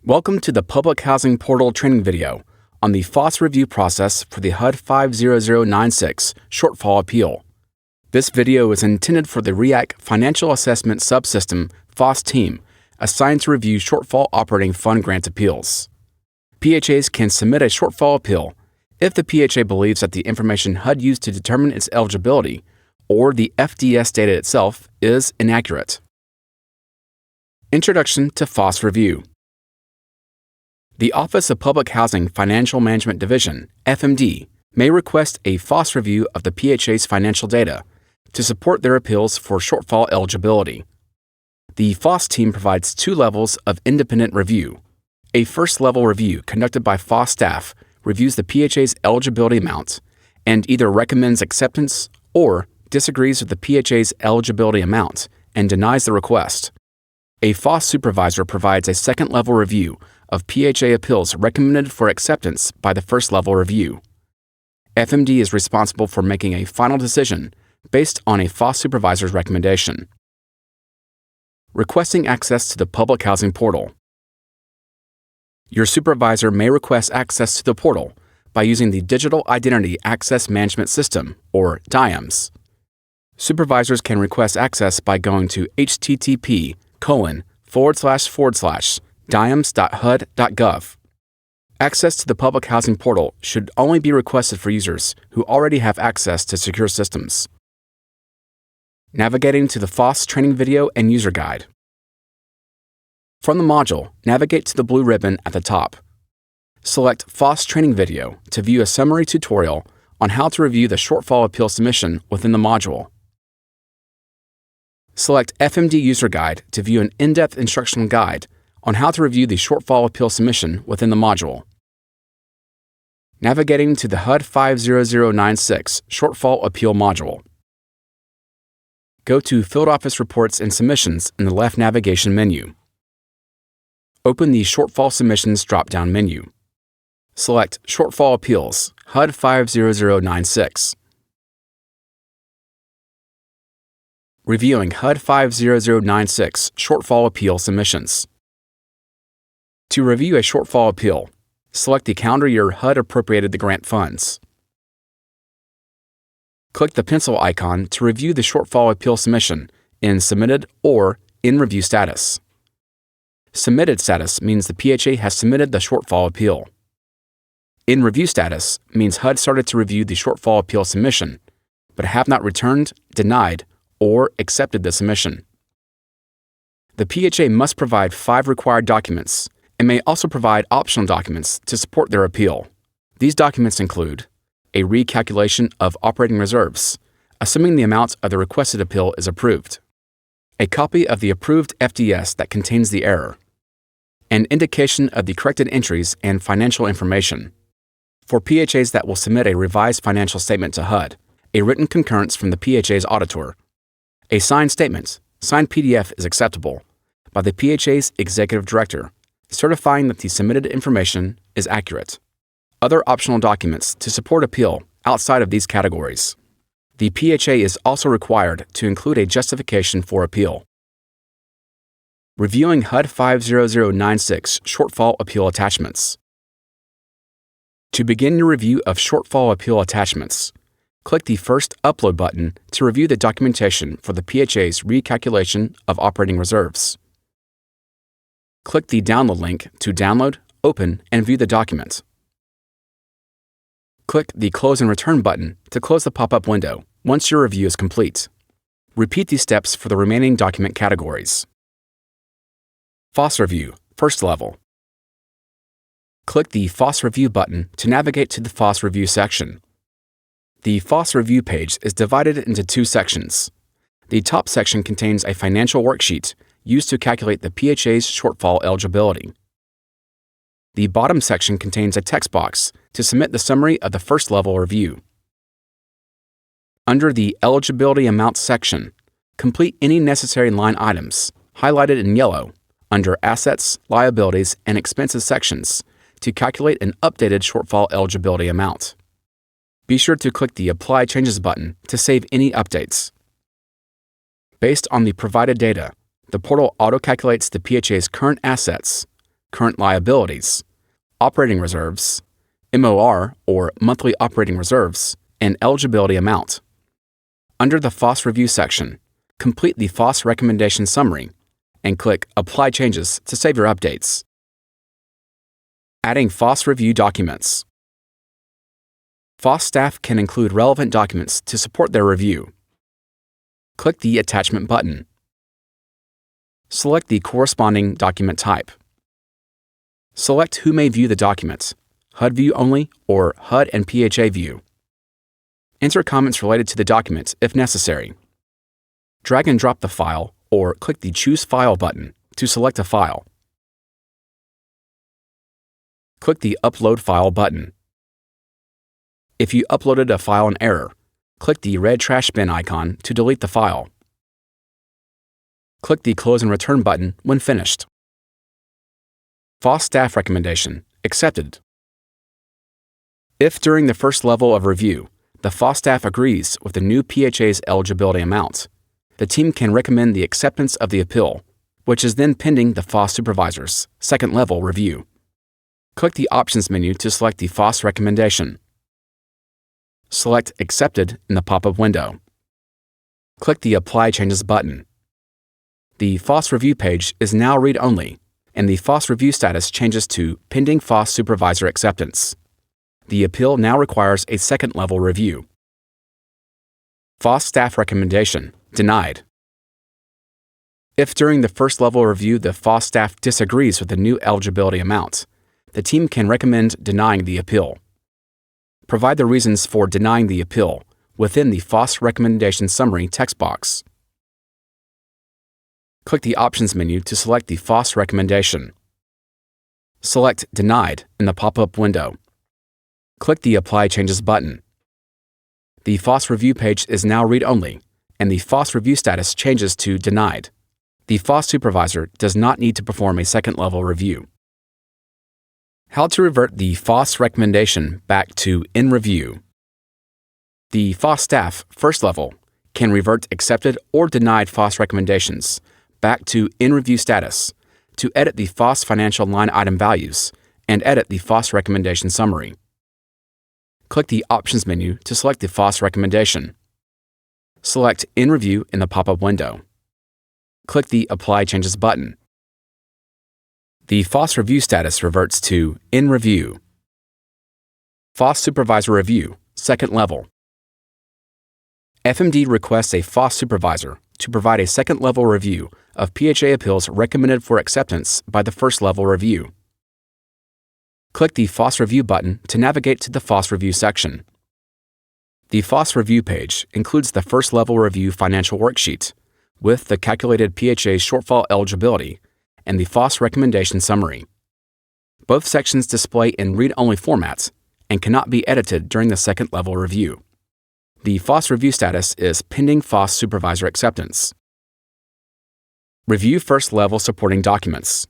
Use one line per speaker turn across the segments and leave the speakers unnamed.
Welcome to the Public Housing Portal training video on the FASS review process for the HUD 50096 Shortfall Appeal. This video is intended for the REAC Financial Assessment Subsystem FASS team assigned to review Shortfall Operating Fund Grant appeals. PHAs can submit a shortfall appeal if the PHA believes that the information HUD used to determine its eligibility or the FDS data itself is inaccurate. Introduction to FASS Review. The Office of Public Housing Financial Management Division, FMD, may request a FASS review of the PHA's financial data to support their appeals for shortfall eligibility. The FASS team provides two levels of independent review. A first-level review conducted by FASS staff reviews the PHA's eligibility amount and either recommends acceptance or disagrees with the PHA's eligibility amount and denies the request. A FASS supervisor provides a second-level review of PHA appeals recommended for acceptance by the first-level review. FMD is responsible for making a final decision based on a FASS supervisor's recommendation. Requesting access to the Public Housing Portal. Your supervisor may request access to the portal by using the Digital Identity Access Management System, or DIAMS. Supervisors can request access by going to http://diams.hud.gov. Access to the Public Housing Portal should only be requested for users who already have access to secure systems. Navigating to the FASS training video and user guide. From the module, navigate to the blue ribbon at the top. Select FASS training video to view a summary tutorial on how to review the shortfall appeal submission within the module. Select FMD User Guide to view an in-depth instructional guide on how to review the shortfall appeal submission within the module. Navigating to the HUD 50096 Shortfall Appeal module. Go to Field Office Reports and Submissions in the left navigation menu. Open the Shortfall Submissions drop-down menu. Select Shortfall Appeals, HUD 50096. Reviewing HUD 50096 Shortfall Appeal Submissions. To review a shortfall appeal, select the calendar year HUD appropriated the grant funds. Click the pencil icon to review the shortfall appeal submission in Submitted or In Review Status. Submitted status means the PHA has submitted the shortfall appeal. In Review Status means HUD started to review the shortfall appeal submission, but have not returned, denied, or accepted the submission. The PHA must provide 5 required documents and may also provide optional documents to support their appeal. These documents include a recalculation of operating reserves, assuming the amount of the requested appeal is approved, a copy of the approved FDS that contains the error, an indication of the corrected entries and financial information. For PHAs that will submit a revised financial statement to HUD, a written concurrence from the PHA's auditor, a signed statement, signed PDF is acceptable, by the PHA's Executive Director, certifying that the submitted information is accurate. Other optional documents to support appeal outside of these categories. The PHA is also required to include a justification for appeal. Reviewing HUD 50096 Shortfall Appeal Attachments. To begin your review of shortfall appeal attachments, click the first Upload button to review the documentation for the PHA's recalculation of operating reserves. Click the Download link to download, open, and view the document. Click the Close and Return button to close the pop-up window once your review is complete. Repeat these steps for the remaining document categories. FASS Review, First Level. Click the FASS Review button to navigate to the FASS Review section. The FASS Review page is divided into 2 sections. The top section contains a financial worksheet used to calculate the PHA's shortfall eligibility. The bottom section contains a text box to submit the summary of the first-level review. Under the Eligibility Amounts section, complete any necessary line items, highlighted in yellow, under Assets, Liabilities, and Expenses sections to calculate an updated shortfall eligibility amount. Be sure to click the Apply Changes button to save any updates. Based on the provided data, the portal auto-calculates the PHA's current assets, current liabilities, operating reserves, MOR or monthly operating reserves, and eligibility amount. Under the FASS Review section, complete the FASS recommendation summary and click Apply Changes to save your updates. Adding FASS Review documents. FASS staff can include relevant documents to support their review. Click the Attachment button. Select the corresponding document type. Select who may view the document, HUD view only or HUD and PHA view. Enter comments related to the document if necessary. Drag and drop the file or click the Choose File button to select a file. Click the Upload File button. If you uploaded a file in error, click the red trash bin icon to delete the file. Click the Close and Return button when finished. FASS Staff Recommendation Accepted. If during the first level of review, the FASS staff agrees with the new PHA's eligibility amount, the team can recommend the acceptance of the appeal, which is then pending the FASS supervisor's second level review. Click the Options menu to select the FASS recommendation. Select Accepted in the pop-up window. Click the Apply Changes button. The FASS review page is now read-only, and the FASS review status changes to Pending FASS Supervisor Acceptance. The appeal now requires a second-level review. FASS Staff Recommendation Denied. If during the first-level review the FASS staff disagrees with the new eligibility amount, the team can recommend denying the appeal. Provide the reasons for denying the appeal within the FASS Recommendation Summary text box. Click the Options menu to select the FASS recommendation. Select Denied in the pop-up window. Click the Apply Changes button. The FASS review page is now read-only, and the FASS review status changes to Denied. The FASS supervisor does not need to perform a second-level review. How to revert the FASS recommendation back to In Review. The FASS staff, first level, can revert accepted or denied FASS recommendations back to In Review status to edit the FASS financial line item values and edit the FASS recommendation summary. Click the Options menu to select the FASS recommendation. Select In Review in the pop-up window. Click the Apply Changes button. The FASS review status reverts to In Review. FASS Supervisor Review, second level. FMD requests a FASS supervisor to provide a second-level review of PHA appeals recommended for acceptance by the first-level review. Click the FASS Review button to navigate to the FASS Review section. The FASS Review page includes the first-level review financial worksheet with the calculated PHA shortfall eligibility and the FASS recommendation summary. Both sections display in read-only format and cannot be edited during the second-level review. The FASS review status is Pending FASS Supervisor Acceptance. Review first-level supporting documents.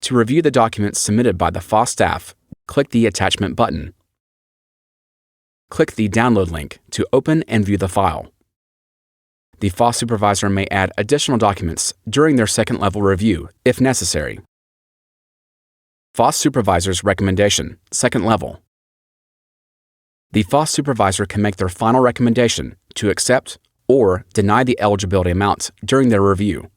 To review the documents submitted by the FASS staff, click the Attachment button. Click the Download link to open and view the file. The FASS supervisor may add additional documents during their second-level review if necessary. FASS Supervisor's Recommendation, second level. The FASS supervisor can make their final recommendation to accept or deny the eligibility amount during their review.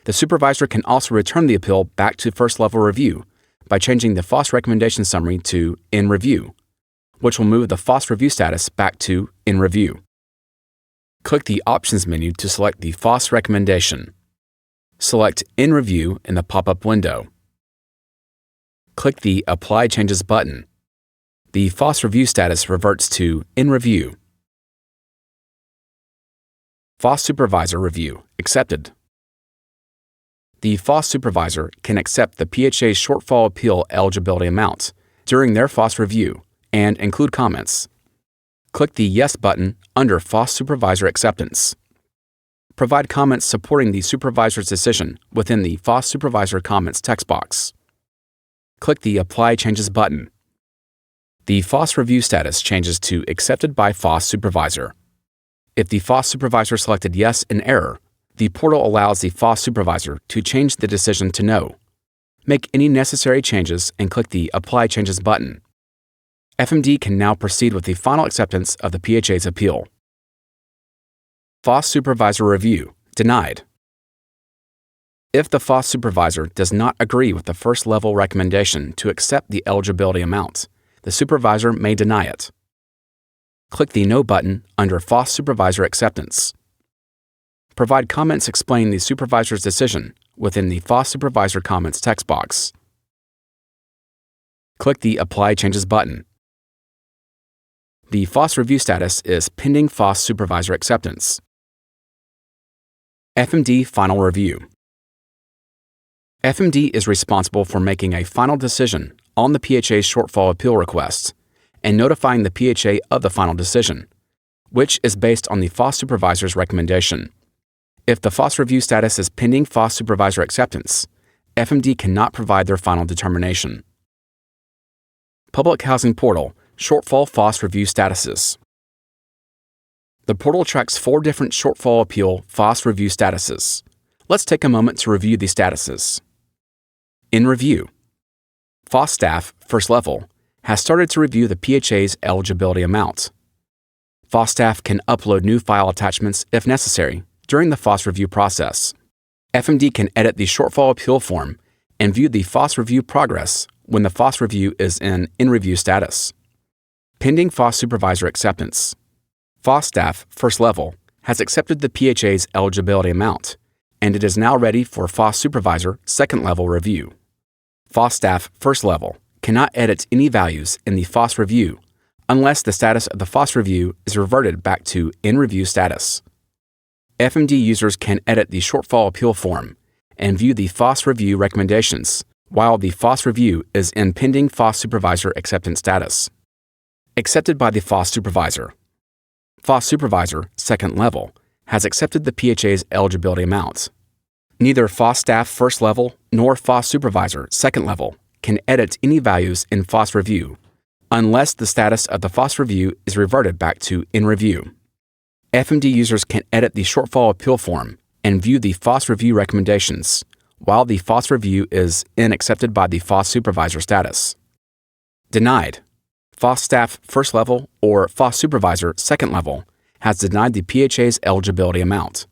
The supervisor can also return the appeal back to first-level review by changing the FASS recommendation summary to In Review, which will move the FASS review status back to In Review. Click the Options menu to select the FASS recommendation. Select In Review in the pop-up window. Click the Apply Changes button. The FASS review status reverts to In Review. FASS Supervisor Review Accepted. The FASS supervisor can accept the PHA's shortfall appeal eligibility amount during their FASS review and include comments. Click the Yes button under FASS Supervisor Acceptance. Provide comments supporting the supervisor's decision within the FASS Supervisor Comments text box. Click the Apply Changes button. The FASS review status changes to Accepted by FASS Supervisor. If the FASS supervisor selected Yes in error, The portal allows the FASS supervisor to change the decision to no, make any necessary changes, and click the Apply Changes button. FMD can now proceed with the final acceptance of the PHA's appeal. FASS Supervisor Review denied. If the FASS supervisor does not agree with the first-level recommendation to accept the eligibility amount, the supervisor may deny it. Click the No button under FASS Supervisor Acceptance. Provide comments explaining the supervisor's decision within the FASS Supervisor Comments text box. Click the Apply Changes button. The FASS review status is Pending FASS Supervisor Acceptance. FMD Final Review. FMD is responsible for making a final decision on the PHA's shortfall appeal request and notifying the PHA of the final decision, which is based on the FASS supervisor's recommendation. If the FASS review status is Pending FASS Supervisor Acceptance, FMD cannot provide their final determination. Public Housing Portal Shortfall FASS Review Statuses. The portal tracks 4 different shortfall appeal FASS review statuses. Let's take a moment to review these statuses. In review, FASS staff, first level, has started to review the PHA's eligibility amount. FASS staff can upload new file attachments if necessary during the FASS review process. FMD can edit the shortfall appeal form and view the FASS review progress when the FASS review is in review status. Pending FASS Supervisor Acceptance. FASS staff, first level, has accepted the PHA's eligibility amount, and it is now ready for FASS Supervisor second level review. FASS staff, first level, cannot edit any values in the FASS review unless the status of the FASS review is reverted back to in review status. FMD users can edit the shortfall appeal form and view the FASS review recommendations while the FASS review is in Pending FASS Supervisor Acceptance status. Accepted by the FASS supervisor. FASS supervisor, second level, has accepted the PHA's eligibility amount. Neither FASS staff first level nor FASS supervisor second level can edit any values in FASS review unless the status of the FASS review is reverted back to in review. FMD users can edit the shortfall appeal form and view the FASS review recommendations while the FASS review is in accepted by the FASS supervisor status. Denied. FASS staff first level or FASS supervisor second level has denied the PHA's eligibility amount.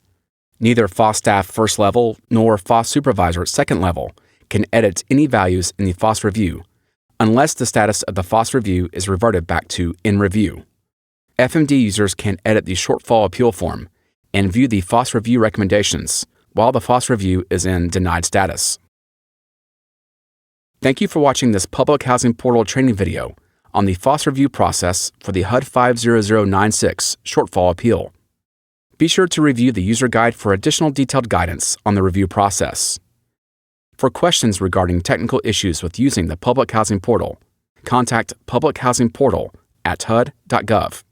Neither FASS staff first level nor FASS supervisor second level can edit any values in the FASS review unless the status of the FASS review is reverted back to in review. FMD users can edit the shortfall appeal form and view the FASS review recommendations while the FASS review is in denied status. Thank you for watching this Public Housing Portal training video on the FASS review process for the HUD 50096 shortfall appeal. Be sure to review the user guide for additional detailed guidance on the review process. For questions regarding technical issues with using the Public Housing Portal, contact publichousingportal@hud.gov.